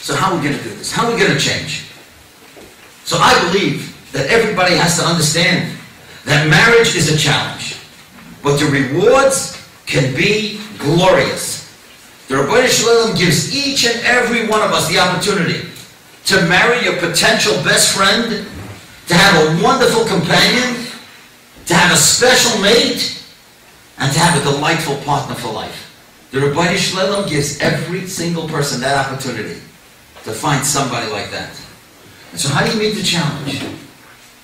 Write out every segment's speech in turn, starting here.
So how are we going to do this? How are we going to change? So I believe that everybody has to understand that marriage is a challenge, but the rewards can be glorious. The Rabbi Shalom gives each and every one of us the opportunity to marry your potential best friend, to have a wonderful companion, to have a special mate, and to have a delightful partner for life. The Rabbi Shalom gives every single person that opportunity to find somebody like that. And so how do you meet the challenge?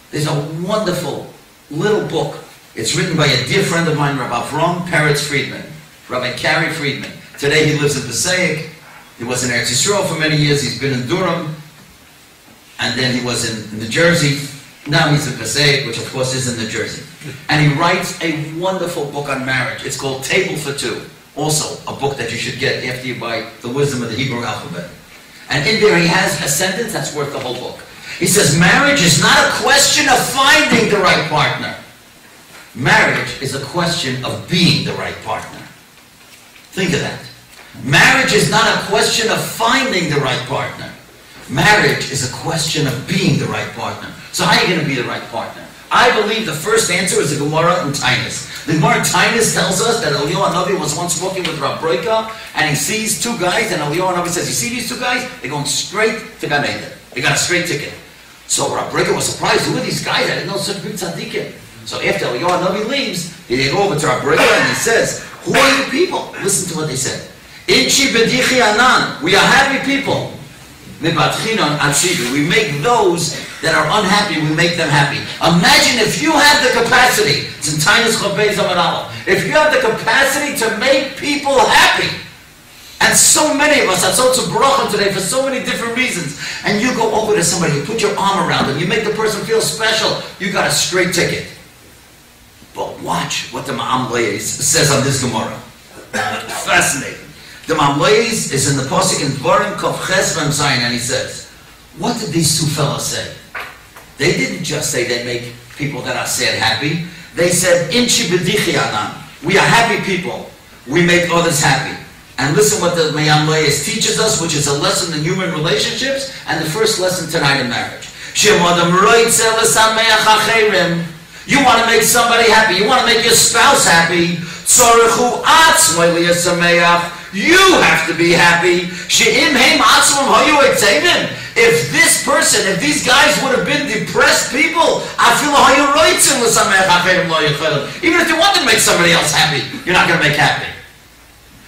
There's a wonderful little book. It's written by a dear friend of mine, Rabbi Peretz Friedman, Rabbi Carrie Friedman. Today he lives in Passaic. He was in Eretz Yisrael for many years. He's been in Durham. And then he was in New Jersey. Now he's in Passaic, which of course is in New Jersey. And he writes a wonderful book on marriage. It's called Table for Two. Also a book that you should get after you buy The Wisdom of the Hebrew Alphabet. And in there he has a sentence that's worth the whole book. He says, marriage is not a question of finding the right partner. Marriage is a question of being the right partner. Think of that. Marriage is not a question of finding the right partner. Marriage is a question of being the right partner. So how are you going to be the right partner? I believe the first answer is the Gemara in Tainus. The Gemara in Tainus tells us that Eliyahu Hanavi was once walking with Rav Broika, and he sees two guys, and Eliyahu Hanavi says, you see these two guys? They're going straight to Gan Eden. They got a straight ticket. So Rav Broika was surprised. Who are these guys? I didn't know such big tzaddikim. So after Eliyahu Hanavi leaves, they go over to Rav Broika, and he says, who are you people? Listen to what they said. Inchi bedichi anan. We are happy people. We make those that are unhappy, we make them happy. Imagine if you have the capacity, it's in Tainus Chavei Zamad Aleph, if you have the capacity to make people happy, and so many of us are so tzibrochim today for so many different reasons, and you go over to somebody, you put your arm around them, you make the person feel special, you got a straight ticket. But watch what the Ma'am Leis says on this Gemara. Fascinating. The Mamleis is in the Pasuk in Dvarim Kov Ches Mem Zayin, and he says, what did these two fellows say? They didn't just say they make people that are sad happy. They said, Inchi b'dichi anan. We are happy people. We make others happy. And listen what the Mamleis teaches us, which is a lesson in human relationships, and the first lesson tonight in marriage. You want to make somebody happy. You want to make your spouse happy. You have to be happy. If this person, if these guys would have been depressed people, even if you want to make somebody else happy, you're not going to make happy.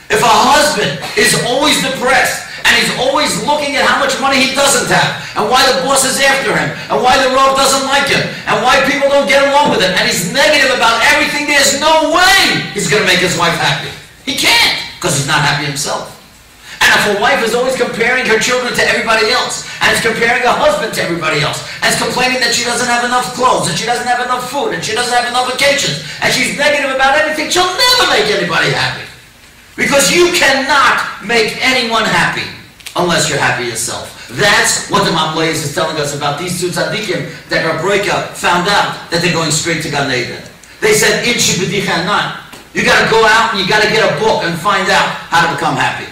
If a husband is always depressed, and he's always looking at how much money he doesn't have, and why the boss is after him, and why the Rav doesn't like him, and why people don't get along with him, and he's negative about everything, there's no way he's going to make his wife happy. He can't, because he's not happy himself. And if a wife is always comparing her children to everybody else, and is comparing her husband to everybody else, and is complaining that she doesn't have enough clothes, and she doesn't have enough food, and she doesn't have enough vacations, and she's negative about everything, she'll never make anybody happy. Because you cannot make anyone happy unless you're happy yourself. That's what the Mamleis is telling us about these two tzaddikim that Rav Broika found out that they're going straight to Gan Eden. They said, Inchi b'dicha anan. You got to go out and you got to get a book and find out how to become happy.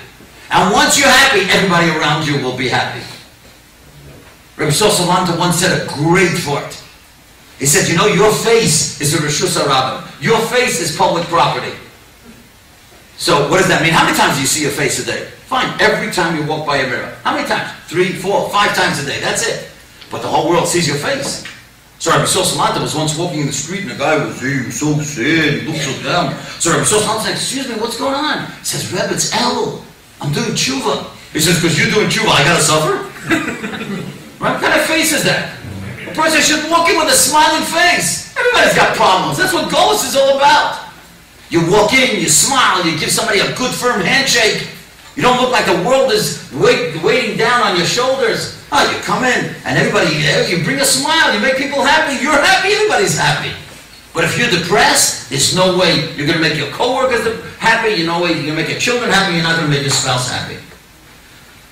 And once you're happy, everybody around you will be happy. Rabbi Sosalanta once said a great thought. He said, you know, your face is a Reshus HaRabim. Your face is public property. So what does that mean? How many times do you see your face a day? Fine, every time you walk by a mirror. How many times? 3, 4, 5 times a day. That's it. But the whole world sees your face. So Rabbi Sosalanta was once walking in the street and a guy was, hey, you're so sad, you look so down. So Rabbi Sosalanta said, excuse me, what's going on? He says, Rebbe, it's El. I'm doing tshuva. He says, because you're doing tshuva, I got to suffer? Right? What kind of face is that? A person should walk in with a smiling face. Everybody's got problems. That's what Golos is all about. You walk in, you smile, you give somebody a good firm handshake. You don't look like the world is weighing down on your shoulders. Oh, you come in and everybody, you bring a smile, you make people happy. You're happy, everybody's happy. But if you're depressed, there's no way you're going to make your coworkers happy. There's no way you're going to make your children happy. You're not going to make your spouse happy.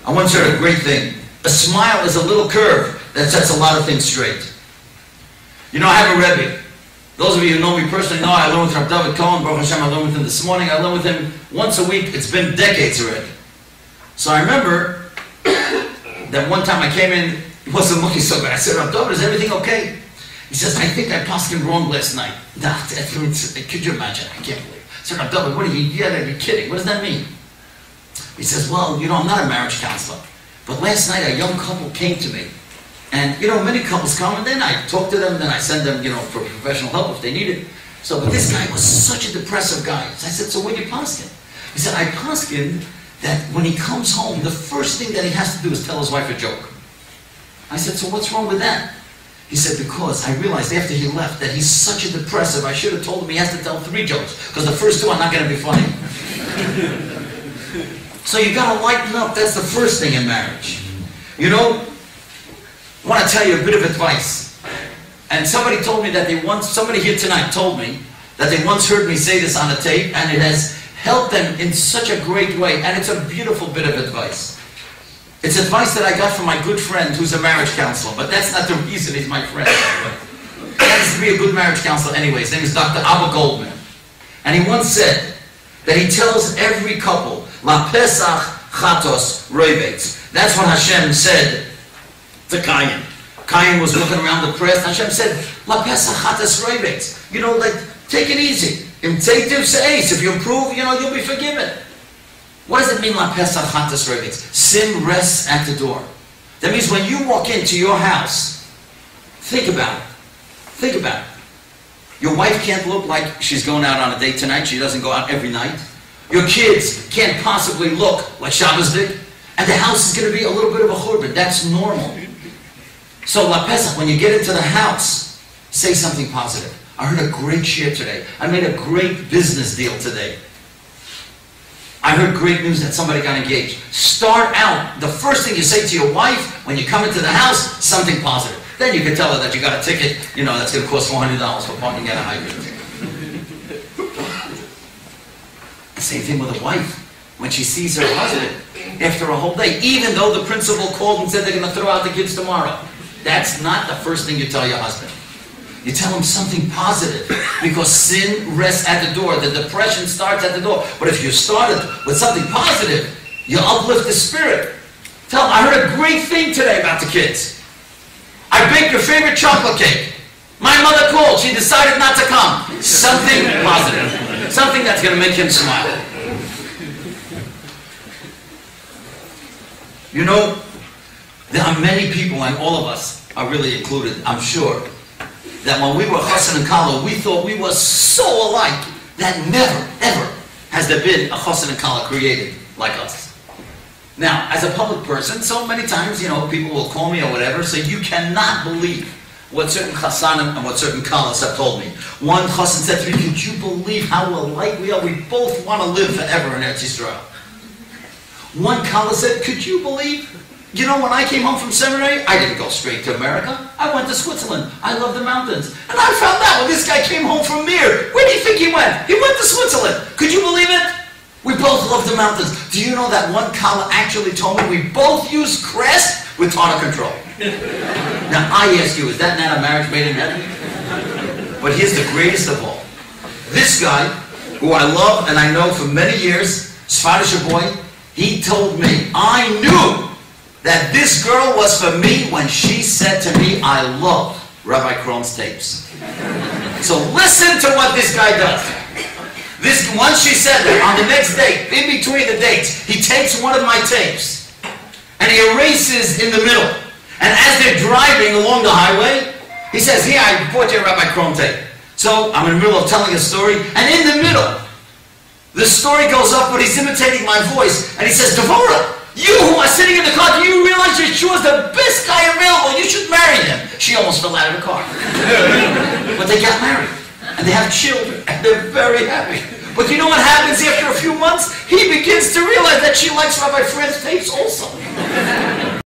I once heard a great thing. A smile is a little curve that sets a lot of things straight. You know, I have a Rebbe. Those of you who know me personally know I learned with Rabbi David Cohen. Baruch Hashem, I learned with him this morning. I learned with him once a week. It's been decades already. So I remember that one time I came in, he wasn't looking so good. I said, Rav David, is everything okay? He says, I think I passed him wrong last night. Could you imagine? I can't believe it. I said, Rav David, what are you kidding? What does that mean? He says, well, I'm not a marriage counselor. But last night a young couple came to me. And, many couples come, and then I talk to them, then I send them, for professional help if they need it. So, but this guy was such a depressive guy. So I said, so what do you paskin? He said, I paskin that when he comes home, the first thing that he has to do is tell his wife a joke. I said, so what's wrong with that? He said, because I realized after he left that he's such a depressive, I should have told him he has to tell 3 jokes, because the first 2 are not going to be funny. So you got to lighten up. That's the first thing in marriage. I want to tell you a bit of advice. And somebody told me that somebody here tonight told me that they once heard me say this on a tape, and it has helped them in such a great way. And it's a beautiful bit of advice. It's advice that I got from my good friend who's a marriage counselor, but that's not the reason he's my friend. He happens to be a good marriage counselor anyway. His name is Dr. Abba Goldman. And he once said that he tells every couple, La Pesach Chatos Roivetz. That's what Hashem said to Cain. Cain was looking around depressed. Hashem said, La Pesach Chatos Roivetz. Take it easy. If you improve, you'll be forgiven. What does it mean, La Pesach Chatos Roivetz? Sin rests at the door. That means when you walk into your house, think about it. Think about it. Your wife can't look like she's going out on a date tonight. She doesn't go out every night. Your kids can't possibly look like Shabbos did. And the house is going to be a little bit of a churban. That's normal. So La Pesach, when you get into the house, say something positive. I heard a great share today. I made a great business deal today. I heard great news that somebody got engaged. Start out, the first thing you say to your wife when you come into the house, something positive. Then you can tell her that you got a ticket, that's going to cost $400 for parking at a hydrant. The same thing with a wife. When she sees her husband after a whole day, even though the principal called and said they're going to throw out the kids tomorrow, that's not the first thing you tell your husband. You tell him something positive, because sin rests at the door. The depression starts at the door. But if you started with something positive, you uplift the spirit. Tell him, I heard a great thing today about the kids. I baked your favorite chocolate cake. My mother called. She decided not to come. Something positive. Something that's going to make him smile. There are many people, and all of us are really included, I'm sure, that when we were Chassan and Kala, we thought we were so alike that never, ever has there been a Chassan and Kala created like us. Now, as a public person, so many times, people will call me or whatever, so you cannot believe what certain Chassanim and what certain Kalas have told me. One Chassan said to me, could you believe how alike we are? We both want to live forever in Eretz Yisrael. One Kala said, could you believe? When I came home from seminary, I didn't go straight to America. I went to Switzerland. I love the mountains. And I found out when this guy came home from Mir, where do you think he went? He went to Switzerland. Could you believe it? We both love the mountains. Do you know that one Kala actually told me we both use Crest with Tana Control? Now I ask you, is that not a marriage made in heaven? But here's the greatest of all. This guy, who I love and I know for many years, Sfardisher boy, he told me, I knew that this girl was for me when she said to me, I love Rabbi Krohn's tapes. So listen to what this guy does. Once she said that, on the next date, in between the dates, he takes one of my tapes and he erases in the middle. And as they're driving along the highway, he says, here, I bought you a Rabbi Krohn tape. So I'm in the middle of telling a story, and in the middle, the story goes up, but he's imitating my voice, and he says, Devorah, you who are sitting in the car, do you realize Yeshua is the best guy available? You should marry him. She almost fell out of the car. But they got married, and they have children, and they're very happy. But you know what happens after a few months? He begins to realize that she likes Rabbi Fred's tapes also.